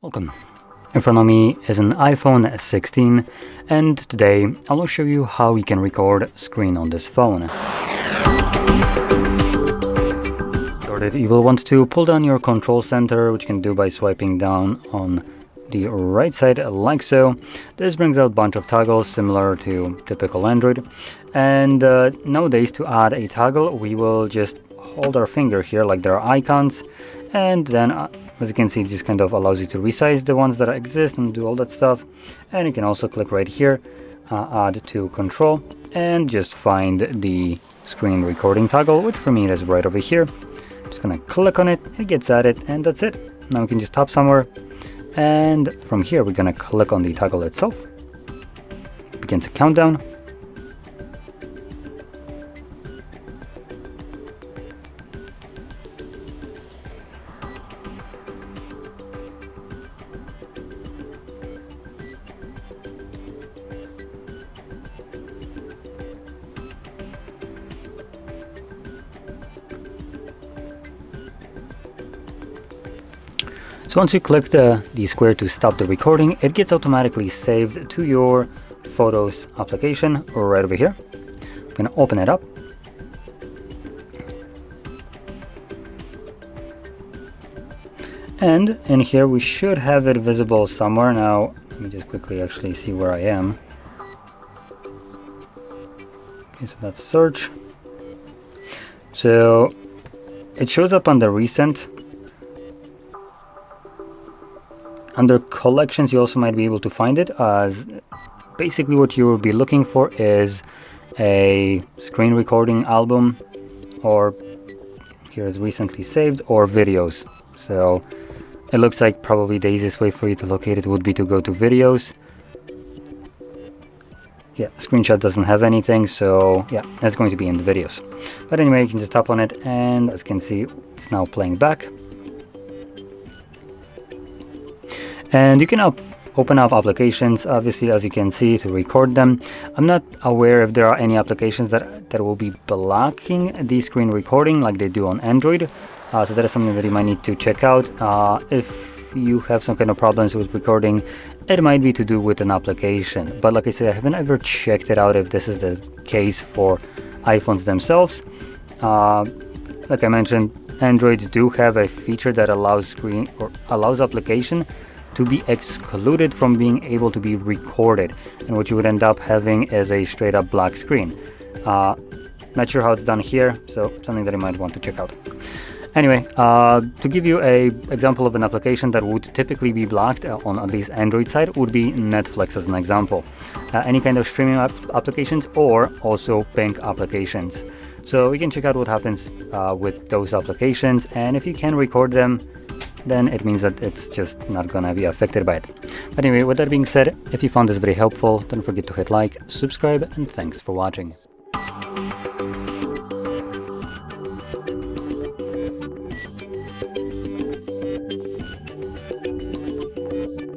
Welcome. In front of me is an iPhone 16 and today I will show you how you can record screen on this phone. You will want to pull down your control center, which you can do by swiping down on the right side like so. This brings out a bunch of toggles similar to typical Android, and nowadays to add a toggle we will just hold our finger here like there are icons, and then as you can see, it just kind of allows you to resize the ones that exist and do all that stuff. And you can also click right here, add to control, and just find the screen recording toggle, which for me is right over here. Just gonna click on it, it gets added, and that's it. Now we can just tap somewhere, and from here we're gonna click on the toggle itself. It begins a countdown. So once you click the square to stop the recording, it gets automatically saved to your Photos application right over here. I'm going to open it up. And in here we should have it visible somewhere. Now let me just quickly actually see where I am. Okay, so that's search. So it shows up on the recent. Under collections, you also might be able to find it, as basically what you will be looking for is a screen recording album, or here is recently saved, or videos. So it looks like probably the easiest way for you to locate it would be to go to videos. Yeah, screenshot doesn't have anything, so yeah, that's going to be in the videos. But anyway, you can just tap on it, and as you can see, it's now playing back. And you can open up applications, obviously, as you can see, to record them. I'm not aware if there are any applications that will be blocking the screen recording like they do on Android. So that is something that you might need to check out. If you have some kind of problems with recording, it might be to do with an application. But like I said, I haven't ever checked it out if this is the case for iPhones themselves. Like I mentioned, Androids do have a feature that allows application to be excluded from being able to be recorded, and what you would end up having is a straight up black screen. Not sure how it's done here, so something that you might want to check out. Anyway, to give you a example of an application that would typically be blocked on at least Android side would be Netflix as an example. Any kind of streaming applications, or also Ping applications. So we can check out what happens with those applications, and if you can record them, then it means that it's just not gonna be affected by it. But anyway, with that being said, if you found this very helpful, don't forget to hit like, subscribe, and thanks for watching.